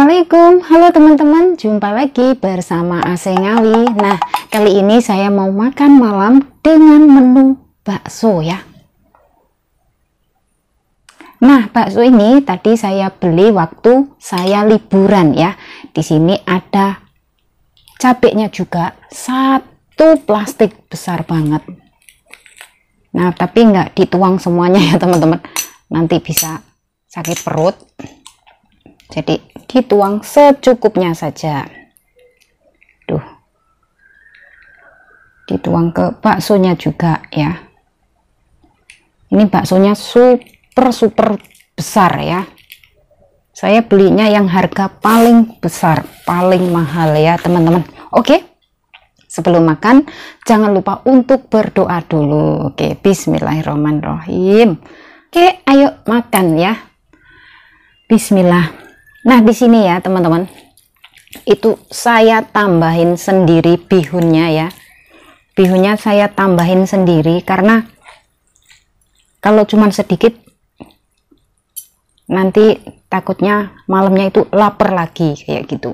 Assalamualaikum, halo teman-teman, jumpa lagi bersama AC Ngawi. Nah, kali ini saya mau makan malam dengan menu bakso ya. Nah, bakso ini tadi saya beli waktu saya liburan ya. Di sini ada cabenya juga, satu plastik besar banget. Nah, tapi nggak dituang semuanya ya teman-teman, nanti bisa sakit perut. Jadi dituang secukupnya saja. Tuh. Dituang ke baksonya juga ya. Ini baksonya super besar ya. Saya belinya yang harga paling besar, paling mahal ya teman-teman. Oke. Sebelum makan jangan lupa untuk berdoa dulu. Oke, bismillahirrahmanirrahim. Oke, ayo makan ya. Bismillah. Nah, di sini ya teman-teman, itu saya tambahin sendiri bihunnya ya. Bihunnya saya tambahin sendiri karena kalau cuman sedikit nanti takutnya malamnya itu lapar lagi kayak gitu.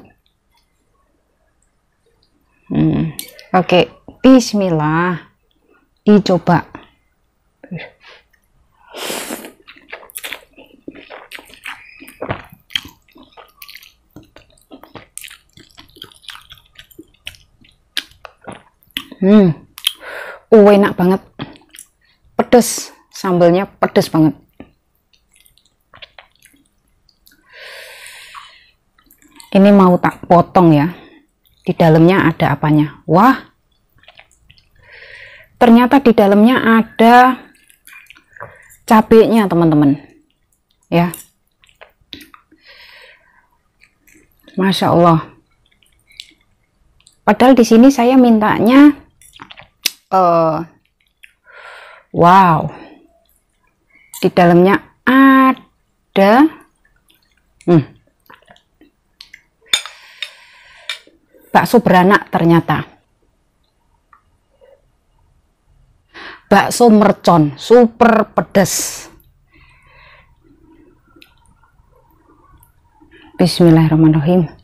Oke, bismillah, dicoba. Enak banget, pedes, sambelnya pedes banget. Ini mau tak potong ya, di dalamnya ada apanya. Wah, ternyata di dalamnya ada cabenya teman-teman ya. Masya Allah. Padahal di sini saya mintanya wow, di dalamnya ada bakso beranak, ternyata bakso mercon super pedas. Bismillahirrahmanirrahim.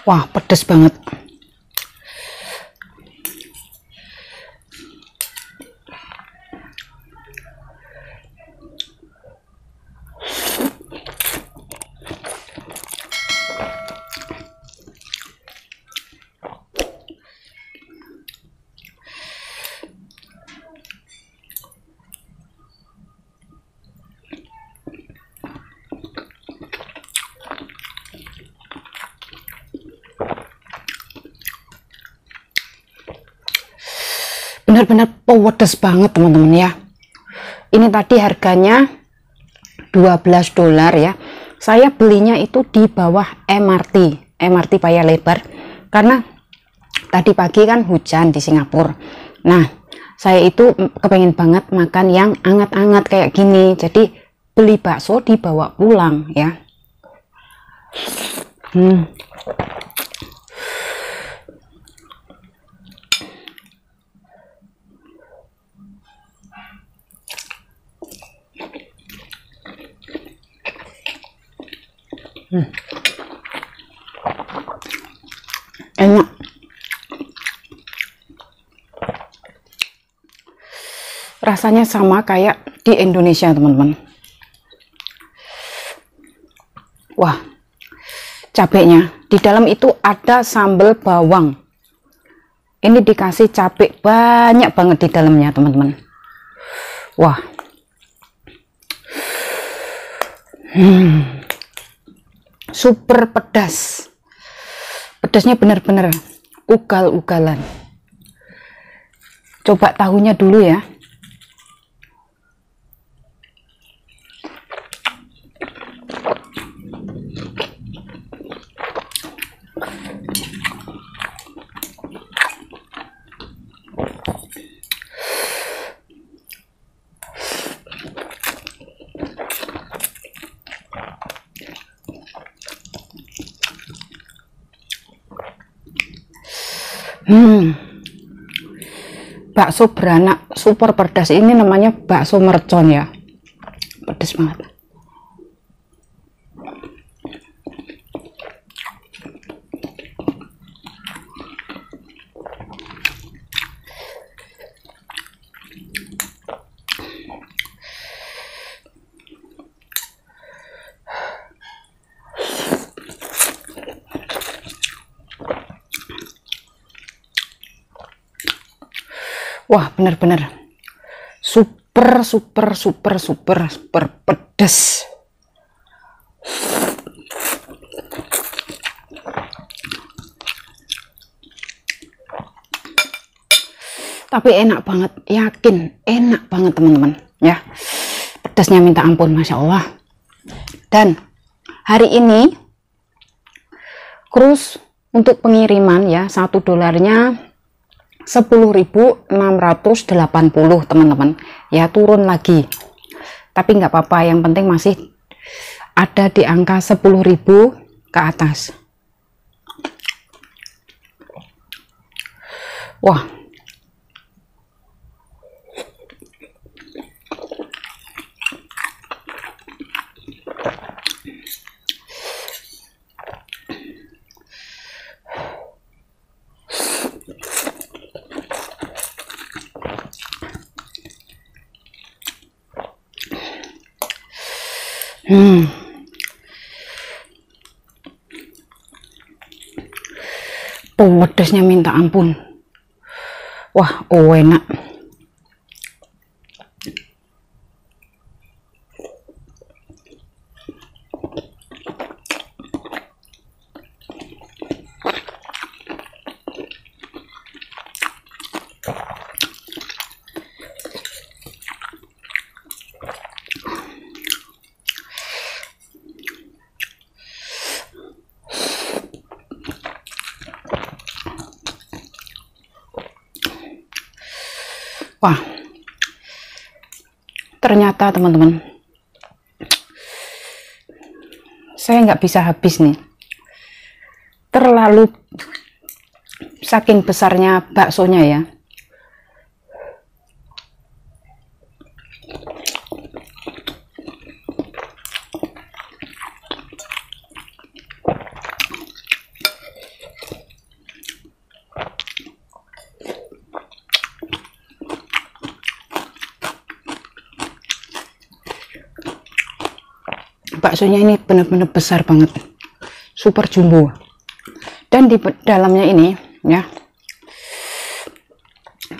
Wah, pedes banget. Benar-benar pedes banget teman-teman ya. Ini tadi harganya $12 ya. Saya belinya itu di bawah MRT Paya Lebar karena tadi pagi kan hujan di Singapura. Nah, saya itu kepengen banget makan yang anget-anget kayak gini, jadi beli bakso dibawa pulang ya. Enak. Rasanya sama kayak di Indonesia teman-teman. Wah, cabenya di dalam itu ada sambal bawang. Ini dikasih cabai banyak banget di dalamnya teman-teman. Wah, super pedas. Pedasnya benar-benar ugal-ugalan. Coba tahunya dulu ya. Bakso beranak super pedas ini namanya bakso mercon ya, pedas banget. Wah, bener-bener super pedas. Tapi enak banget, yakin enak banget teman-teman ya. Pedasnya minta ampun, Masya Allah. Dan hari ini cruise untuk pengiriman ya, $1 10.680 teman-teman ya, turun lagi tapi nggak apa-apa, yang penting masih ada di angka 10.000 ke atas. Wah, pedasnya minta ampun. Wah, enak. Wah, ternyata teman-teman, saya nggak bisa habis nih, terlalu saking besarnya baksonya ya. Baksonya ini benar-benar besar banget, super jumbo, dan di dalamnya ini ya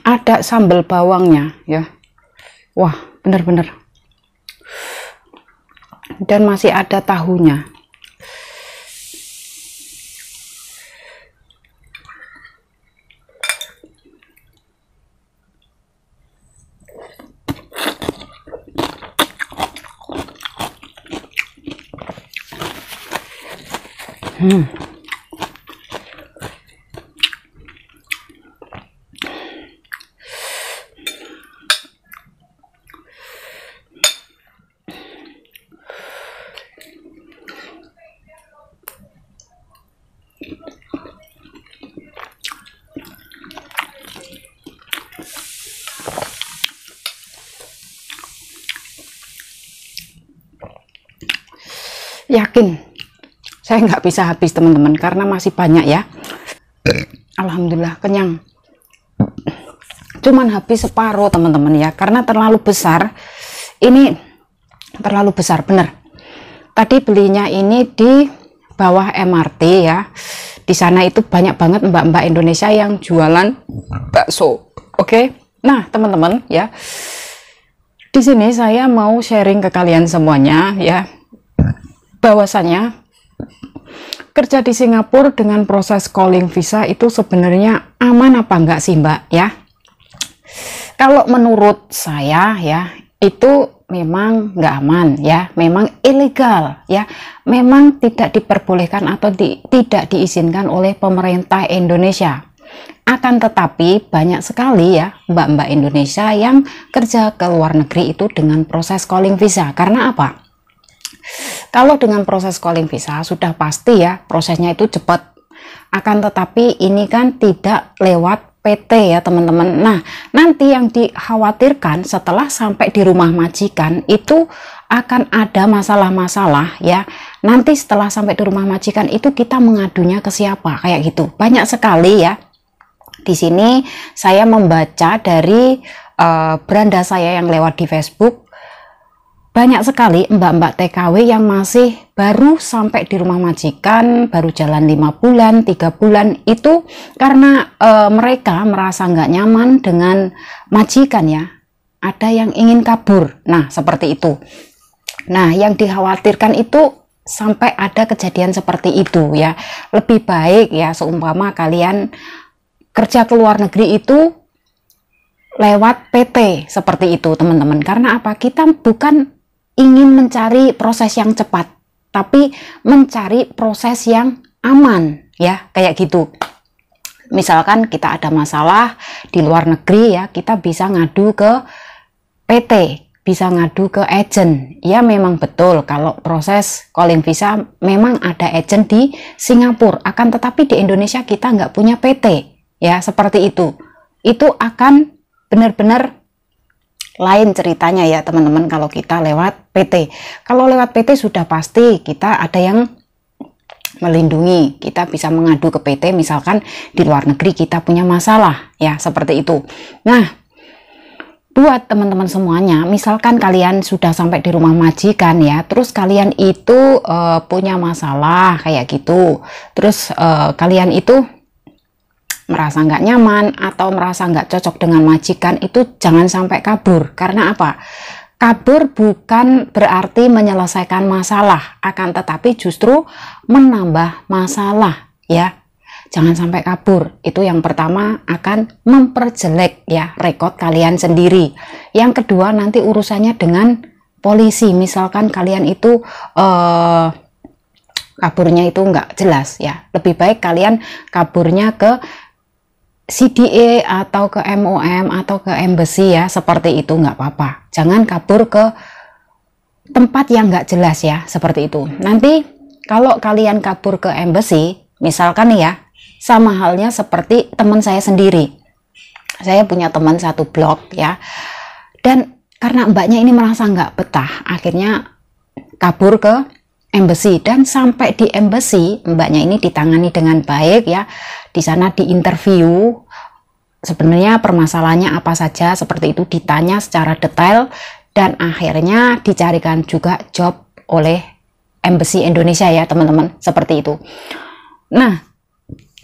ada sambal bawangnya ya. Wah, benar-benar, dan masih ada tahunya. Yakin saya nggak bisa habis teman-teman, karena masih banyak ya. Alhamdulillah kenyang, cuman habis separuh teman-teman ya, karena terlalu besar. Ini terlalu besar bener. Tadi belinya ini di bawah MRT ya, di sana itu banyak banget mbak-mbak Indonesia yang jualan bakso. Oke, nah teman-teman ya, di sini saya mau sharing ke kalian semuanya ya, bahwasanya kerja di Singapura dengan proses calling visa itu sebenarnya aman apa enggak sih mbak ya? Kalau menurut saya ya, itu memang nggak aman ya, memang ilegal ya, memang tidak diperbolehkan atau tidak diizinkan oleh pemerintah Indonesia. Akan tetapi banyak sekali ya mbak-mbak Indonesia yang kerja ke luar negeri itu dengan proses calling visa. Karena apa? Kalau dengan proses calling visa sudah pasti ya prosesnya itu cepat, Akan tetapi ini kan tidak lewat PT ya teman-teman. Nah, nanti yang dikhawatirkan setelah sampai di rumah majikan itu akan ada masalah-masalah ya. Nanti setelah sampai di rumah majikan itu kita mengadunya ke siapa, kayak gitu. Banyak sekali ya. Di sini saya membaca dari beranda saya yang lewat di Facebook. Banyak sekali mbak-mbak TKW yang masih baru sampai di rumah majikan, baru jalan 5 bulan, 3 bulan, itu karena mereka merasa nggak nyaman dengan majikan ya. Ada yang ingin kabur. Nah, seperti itu. Nah, yang dikhawatirkan itu sampai ada kejadian seperti itu ya. Lebih baik ya, seumpama kalian kerja ke luar negeri itu lewat PT seperti itu teman-teman. Karena apa? Kita bukan ingin mencari proses yang cepat, tapi mencari proses yang aman ya, kayak gitu. Misalkan kita ada masalah di luar negeri ya, kita bisa ngadu ke PT, bisa ngadu ke agent. Ya memang betul kalau proses calling visa memang ada agent di Singapura, akan tetapi di Indonesia kita nggak punya PT ya, seperti itu. Itu akan benar-benar lain ceritanya ya teman-teman kalau kita lewat PT. Kalau lewat PT sudah pasti kita ada yang melindungi, kita bisa mengadu ke PT misalkan di luar negeri kita punya masalah ya, seperti itu. Nah, buat teman-teman semuanya, misalkan kalian sudah sampai di rumah majikan ya, terus kalian itu punya masalah kayak gitu, terus kalian itu merasa nggak nyaman atau merasa nggak cocok dengan majikan, itu jangan sampai kabur. Karena apa? Kabur bukan berarti menyelesaikan masalah, akan tetapi justru menambah masalah ya. Jangan sampai kabur. Itu yang pertama, akan memperjelek ya rekod kalian sendiri. Yang kedua, nanti urusannya dengan polisi. Misalkan kalian itu kaburnya itu nggak jelas ya. Lebih baik kalian kaburnya ke CDA atau ke MOM atau ke embassy ya, seperti itu nggak apa-apa. Jangan kabur ke tempat yang nggak jelas ya, seperti itu. Nanti kalau kalian kabur ke embassy, misalkan nih ya, sama halnya seperti teman saya sendiri. Saya punya teman satu blok ya, dan karena mbaknya ini merasa nggak betah, akhirnya kabur ke embassy. Dan sampai di embassy, mbaknya ini ditangani dengan baik ya. Di sana diinterview, sebenarnya permasalahannya apa saja, seperti itu, ditanya secara detail, dan akhirnya dicarikan juga job oleh embassy Indonesia ya teman-teman, seperti itu. Nah,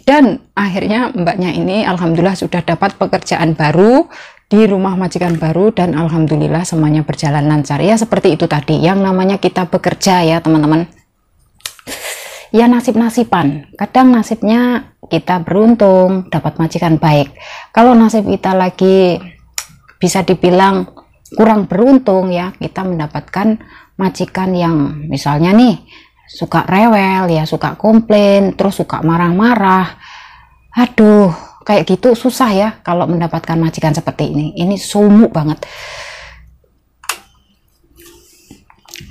dan akhirnya mbaknya ini alhamdulillah sudah dapat pekerjaan baru di rumah majikan baru, dan alhamdulillah semuanya berjalan lancar ya. Seperti itu tadi, yang namanya kita bekerja ya teman-teman, ya nasib-nasiban. Kadang nasibnya kita beruntung dapat majikan baik. Kalau nasib kita lagi bisa dibilang kurang beruntung ya, kita mendapatkan majikan yang misalnya nih suka rewel ya, suka komplain, terus suka marah-marah. Aduh, kayak gitu susah ya kalau mendapatkan majikan seperti ini. Ini sumuk banget.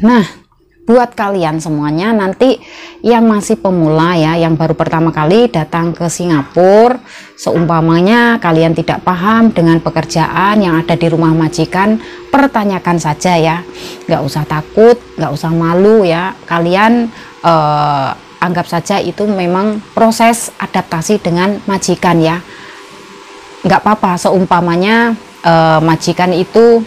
Nah, buat kalian semuanya nanti yang masih pemula ya, yang baru pertama kali datang ke Singapura, seumpamanya kalian tidak paham dengan pekerjaan yang ada di rumah majikan, pertanyakan saja ya, nggak usah takut, nggak usah malu ya. Kalian anggap saja itu memang proses adaptasi dengan majikan ya, nggak apa-apa. Seumpamanya majikan itu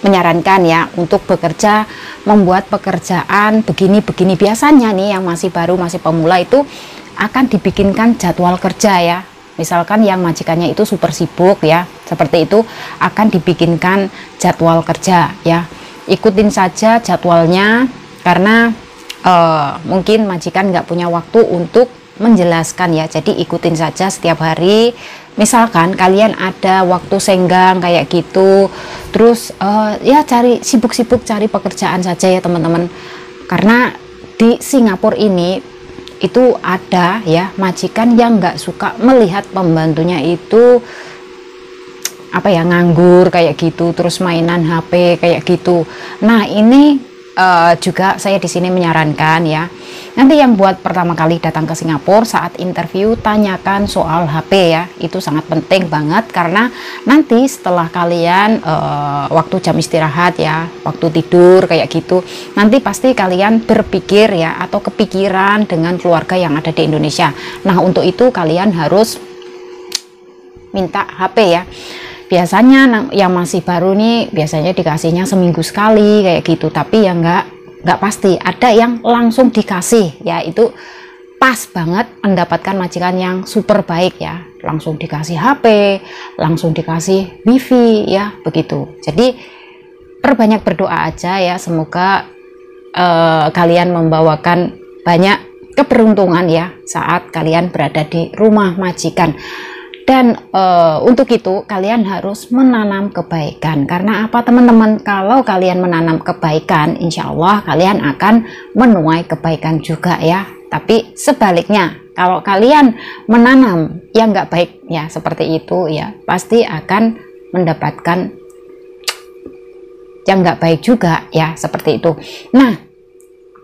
menyarankan ya untuk bekerja, membuat pekerjaan begini-begini, biasanya nih yang masih baru, masih pemula itu akan dibikinkan jadwal kerja ya. Misalkan yang majikannya itu super sibuk ya, seperti itu, akan dibikinkan jadwal kerja ya. Ikutin saja jadwalnya, karena mungkin majikan nggak punya waktu untuk menjelaskan ya, jadi ikutin saja setiap hari. Misalkan kalian ada waktu senggang kayak gitu, terus ya cari sibuk-sibuk cari pekerjaan saja ya teman-teman. Karena di Singapura ini itu ada ya majikan yang nggak suka melihat pembantunya itu apa ya, nganggur kayak gitu, terus mainan HP kayak gitu. Nah, ini juga saya di sini menyarankan ya, nanti yang buat pertama kali datang ke Singapura saat interview tanyakan soal HP ya, itu sangat penting banget karena nanti setelah kalian waktu jam istirahat ya, waktu tidur kayak gitu, nanti pasti kalian berpikir ya atau kepikiran dengan keluarga yang ada di Indonesia. Nah untuk itu kalian harus minta HP ya. Biasanya yang masih baru nih biasanya dikasihnya seminggu sekali kayak gitu, tapi ya nggak pasti. Ada yang langsung dikasih ya, itu pas banget mendapatkan majikan yang super baik ya, langsung dikasih HP, langsung dikasih wifi ya, begitu. Jadi perbanyak berdoa aja ya, semoga kalian membawakan banyak keberuntungan ya saat kalian berada di rumah majikan. Dan untuk itu kalian harus menanam kebaikan. Karena apa teman-teman? Kalau kalian menanam kebaikan, insya Allah kalian akan menuai kebaikan juga ya. Tapi sebaliknya, kalau kalian menanam yang nggak baik ya seperti itu ya, pasti akan mendapatkan yang nggak baik juga ya, seperti itu. Nah,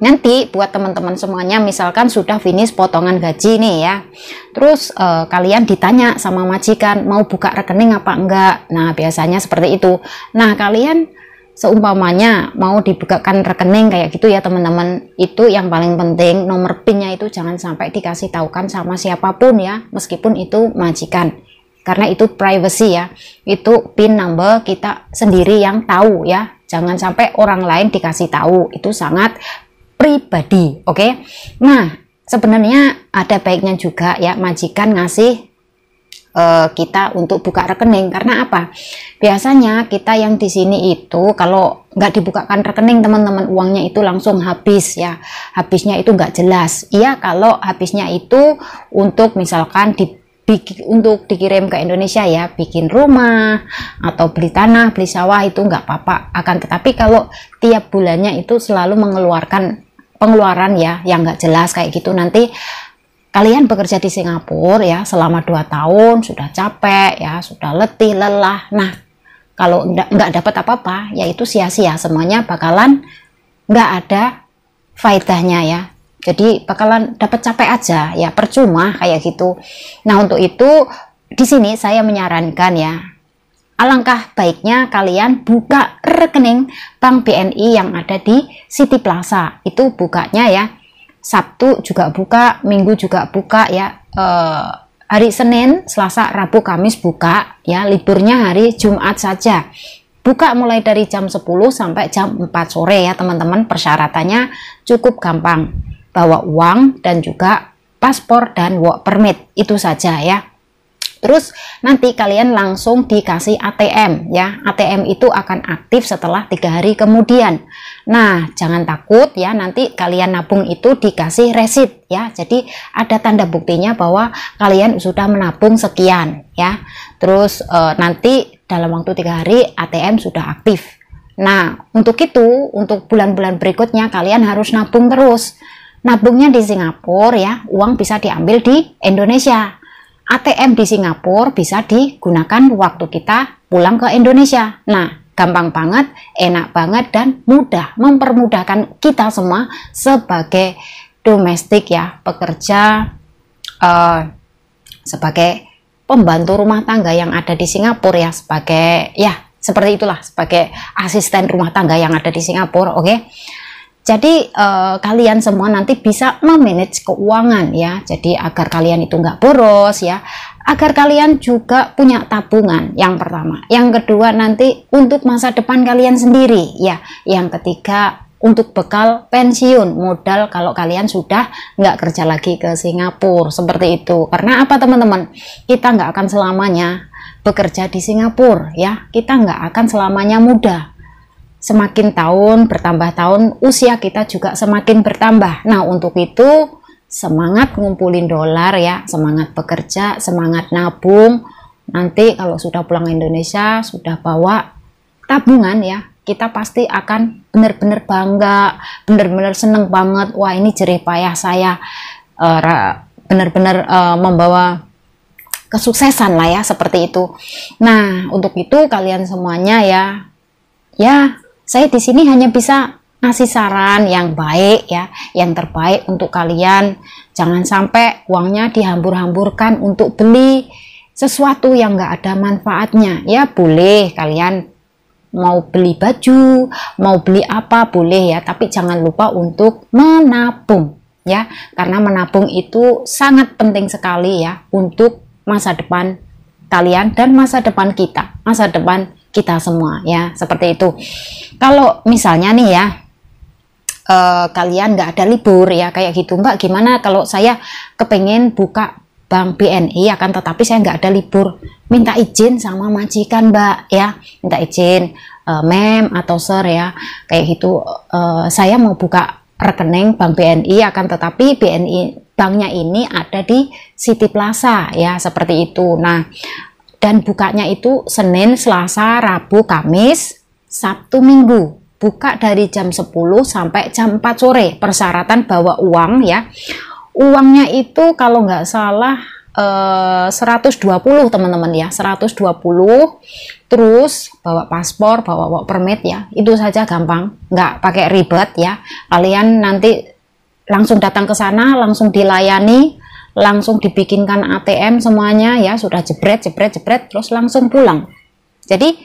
nanti buat teman-teman semuanya, misalkan sudah finish potongan gaji nih ya, terus kalian ditanya sama majikan mau buka rekening apa enggak. Nah biasanya seperti itu. Nah kalian seumpamanya mau dibukakan rekening kayak gitu ya teman-teman, itu yang paling penting nomor PIN-nya itu jangan sampai dikasih tahukan sama siapapun ya, meskipun itu majikan, karena itu privacy ya, itu PIN number kita sendiri yang tahu ya, jangan sampai orang lain dikasih tahu, itu sangat pribadi. Oke. Nah sebenarnya ada baiknya juga ya majikan ngasih kita untuk buka rekening. Karena apa? Biasanya kita yang di sini itu kalau nggak dibukakan rekening teman-teman, uangnya itu langsung habis ya, habisnya itu nggak jelas. Iya kalau habisnya itu untuk misalkan untuk dikirim ke Indonesia ya, bikin rumah atau beli tanah, beli sawah, itu nggak apa-apa. Akan tetapi kalau tiap bulannya itu selalu mengeluarkan pengeluaran ya yang nggak jelas kayak gitu, nanti kalian bekerja di Singapura ya selama 2 tahun sudah capek ya, sudah letih lelah. Nah kalau nggak dapat apa-apa ya itu sia-sia, semuanya bakalan nggak ada faedahnya ya, jadi bakalan dapat capek aja ya, percuma kayak gitu. Nah untuk itu di sini saya menyarankan ya, alangkah baiknya kalian buka rekening Bank BNI yang ada di City Plaza. Itu bukanya ya Sabtu juga buka, Minggu juga buka ya, hari Senin, Selasa, Rabu, Kamis buka ya, liburnya hari Jumat saja. Buka mulai dari jam 10 sampai jam 4 sore ya teman-teman. Persyaratannya cukup gampang, bawa uang dan juga paspor dan work permit, itu saja ya. Terus nanti kalian langsung dikasih ATM ya, ATM itu akan aktif setelah 3 hari kemudian. Nah jangan takut ya, nanti kalian nabung itu dikasih resit ya, jadi ada tanda buktinya bahwa kalian sudah menabung sekian ya. Terus nanti dalam waktu 3 hari ATM sudah aktif. Nah untuk itu, untuk bulan-bulan berikutnya kalian harus nabung terus. Nabungnya di Singapura ya, uang bisa diambil di Indonesia. ATM di Singapura bisa digunakan waktu kita pulang ke Indonesia. Nah, gampang banget, enak banget, dan mudah, mempermudahkan kita semua sebagai domestik ya, pekerja, sebagai pembantu rumah tangga yang ada di Singapura ya, sebagai ya seperti itulah, sebagai asisten rumah tangga yang ada di Singapura. Oke. Jadi kalian semua nanti bisa memanage keuangan ya, jadi agar kalian itu nggak boros ya, agar kalian juga punya tabungan, yang pertama. Yang kedua nanti untuk masa depan kalian sendiri ya. Yang ketiga untuk bekal pensiun, modal kalau kalian sudah nggak kerja lagi ke Singapura, seperti itu. Karena apa teman-teman, kita nggak akan selamanya bekerja di Singapura ya, kita nggak akan selamanya muda. Semakin tahun bertambah tahun, usia kita juga semakin bertambah. Nah untuk itu semangat ngumpulin dolar ya, semangat bekerja, semangat nabung. Nanti kalau sudah pulang Indonesia, sudah bawa tabungan ya, kita pasti akan benar-benar bangga, benar-benar seneng banget. Wah ini jerih payah saya benar-benar membawa kesuksesan lah ya, seperti itu. Nah untuk itu kalian semuanya ya saya di sini hanya bisa ngasih saran yang baik ya, yang terbaik untuk kalian. Jangan sampai uangnya dihambur-hamburkan untuk beli sesuatu yang nggak ada manfaatnya. Ya boleh kalian mau beli baju, mau beli apa boleh ya, tapi jangan lupa untuk menabung ya, karena menabung itu sangat penting sekali ya untuk masa depan kalian dan masa depan kita semua ya, seperti itu. Kalau misalnya nih ya, kalian nggak ada libur ya kayak gitu, Mbak gimana kalau saya kepengen buka bank BNI akan tetapi saya nggak ada libur, minta izin sama majikan Mbak ya, minta izin mem atau sir ya kayak gitu, saya mau buka rekening bank BNI akan tetapi BNI banknya ini ada di City Plaza ya, seperti itu. Nah, dan bukanya itu Senin, Selasa, Rabu, Kamis, Sabtu, Minggu, buka dari jam 10 sampai jam 4 sore. Persyaratan bawa uang ya, uangnya itu kalau nggak salah 120 teman-teman ya, 120. Terus bawa paspor, bawa work permit ya, itu saja gampang, nggak pakai ribet ya. Kalian nanti langsung datang ke sana, langsung dilayani, langsung dibikinkan ATM semuanya ya, sudah jebret terus langsung pulang. Jadi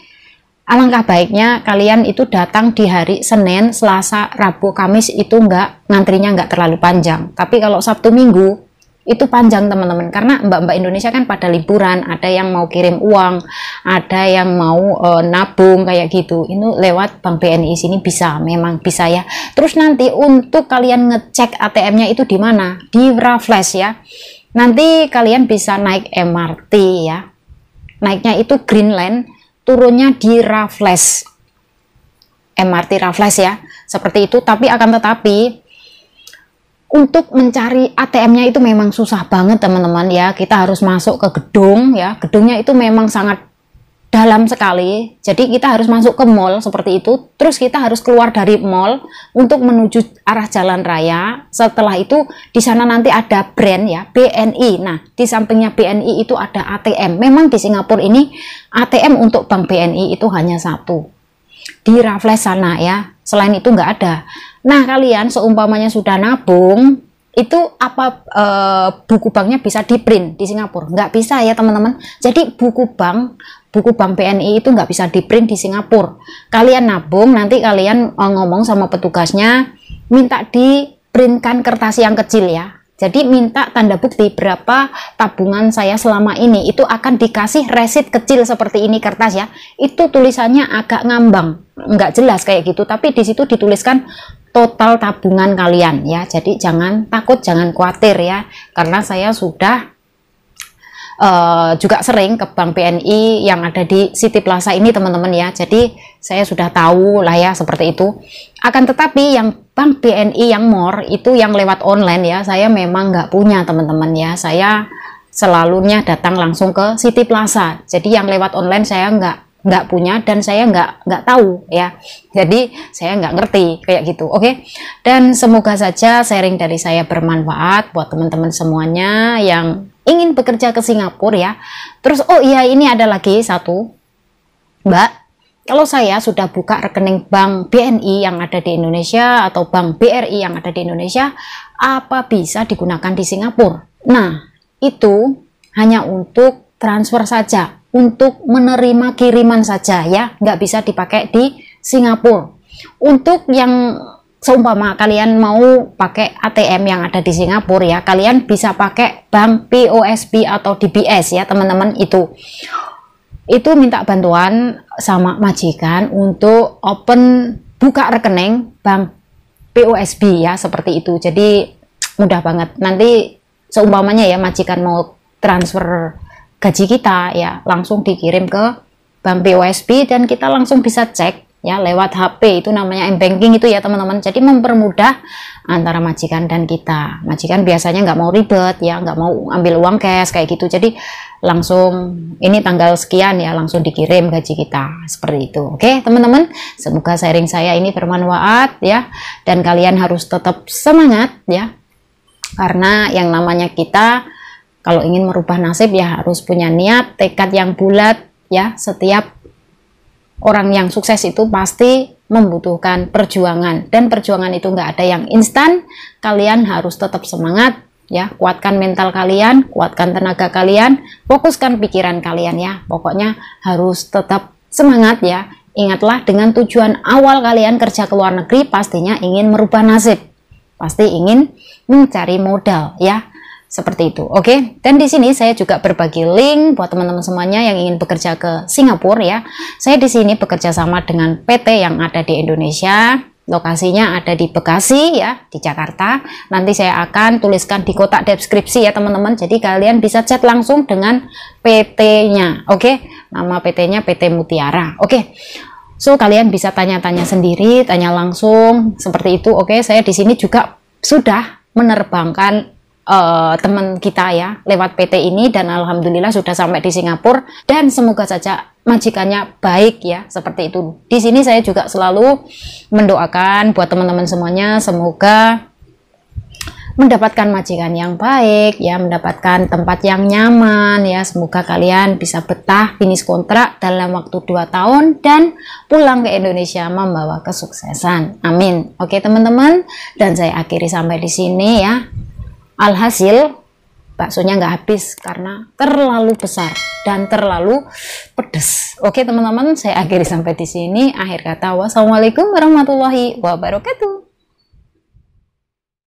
alangkah baiknya kalian itu datang di hari Senin, Selasa, Rabu, Kamis, itu ngantrinya nggak terlalu panjang. Tapi kalau Sabtu Minggu itu panjang teman-teman, karena mbak-mbak Indonesia kan pada liburan, ada yang mau kirim uang, ada yang mau nabung kayak gitu. Ini lewat bank BNI sini bisa, memang bisa ya. Terus nanti untuk kalian ngecek ATM-nya itu di mana? Di Raffles ya. Nanti kalian bisa naik MRT ya. Naiknya itu Greenland, turunnya di Raffles. MRT Raffles ya. Seperti itu, tapi akan tetapi untuk mencari ATM-nya itu memang susah banget teman-teman ya. Kita harus masuk ke gedung ya. Gedungnya itu memang sangat dalam sekali. Jadi kita harus masuk ke mall seperti itu. Terus kita harus keluar dari mall untuk menuju arah jalan raya. Setelah itu di sana nanti ada brand ya, BNI. Nah, di sampingnya BNI itu ada ATM. Memang di Singapura ini ATM untuk bank BNI itu hanya satu. Di Raffles sana ya. Selain itu nggak ada. Nah, kalian seumpamanya sudah nabung, itu apa buku banknya bisa di print di Singapura? Nggak bisa ya teman-teman. Jadi buku bank BNI itu nggak bisa di print di Singapura. Kalian nabung, nanti kalian ngomong sama petugasnya, minta di printkan kertas yang kecil ya. Jadi minta tanda bukti berapa tabungan saya selama ini, itu akan dikasih resit kecil seperti ini kertas ya. Itu tulisannya agak ngambang, nggak jelas kayak gitu, tapi di situ dituliskan total tabungan kalian ya. Jadi jangan takut, jangan khawatir ya, karena saya sudah juga sering ke bank BNI yang ada di City Plaza ini teman-teman ya. Jadi saya sudah tahu lah ya seperti itu. Akan tetapi yang bank BNI yang more itu yang lewat online ya, saya memang nggak punya teman-teman ya. Saya selalunya datang langsung ke City Plaza. Jadi yang lewat online saya nggak punya dan saya nggak tahu ya. Jadi saya nggak ngerti kayak gitu. Oke. Dan semoga saja sharing dari saya bermanfaat buat teman-teman semuanya yang ingin bekerja ke Singapura ya. Terus oh iya, ini ada lagi satu, Mbak, kalau saya sudah buka rekening bank BNI yang ada di Indonesia atau bank BRI yang ada di Indonesia, apa bisa digunakan di Singapura? Nah, itu hanya untuk transfer saja, untuk menerima kiriman saja ya, nggak bisa dipakai di Singapura. Untuk yang seumpama kalian mau pakai ATM yang ada di Singapura ya, kalian bisa pakai bank POSB atau DBS ya teman-teman. Itu minta bantuan sama majikan untuk buka rekening bank POSB ya, seperti itu. Jadi mudah banget. Nanti seumpamanya ya majikan mau transfer gaji kita ya, langsung dikirim ke bank POSB dan kita langsung bisa cek ya lewat HP, itu namanya m-banking itu ya teman-teman. Jadi mempermudah antara majikan dan kita. Majikan biasanya nggak mau ribet ya, nggak mau ambil uang cash kayak gitu. Jadi langsung ini tanggal sekian ya, langsung dikirim gaji kita seperti itu. Oke teman-teman, semoga sharing saya ini bermanfaat ya, dan kalian harus tetap semangat ya, karena yang namanya kita kalau ingin merubah nasib ya harus punya niat, tekad yang bulat ya. Setiap orang yang sukses itu pasti membutuhkan perjuangan, dan perjuangan itu nggak ada yang instan. Kalian harus tetap semangat ya, kuatkan mental kalian, kuatkan tenaga kalian, fokuskan pikiran kalian ya, pokoknya harus tetap semangat ya. Ingatlah, dengan tujuan awal kalian kerja ke luar negeri pastinya ingin merubah nasib, pasti ingin mencari modal ya, seperti itu. Oke, dan di sini saya juga berbagi link buat teman-teman semuanya yang ingin bekerja ke Singapura ya. Saya di sini bekerja sama dengan PT yang ada di Indonesia. Lokasinya ada di Bekasi ya, di Jakarta. Nanti saya akan tuliskan di kotak deskripsi ya teman-teman. Jadi kalian bisa chat langsung dengan PT-nya. Oke, nama PT-nya PT Mutiara. Oke. So kalian bisa tanya-tanya sendiri, tanya langsung seperti itu. Oke, saya di sini juga sudah menerbangkan teman kita ya lewat PT ini, dan alhamdulillah sudah sampai di Singapura, dan semoga saja majikannya baik ya, seperti itu. Di sini saya juga selalu mendoakan buat teman-teman semuanya, semoga mendapatkan majikan yang baik ya, mendapatkan tempat yang nyaman ya, semoga kalian bisa betah finish kontrak dalam waktu 2 tahun dan pulang ke Indonesia membawa kesuksesan. Amin. Oke teman-teman, dan saya akhiri sampai di sini ya. Alhasil baksonya nggak habis karena terlalu besar dan terlalu pedas. Oke teman-teman, saya akhiri sampai di sini. Akhir kata, wassalamualaikum warahmatullahi wabarakatuh.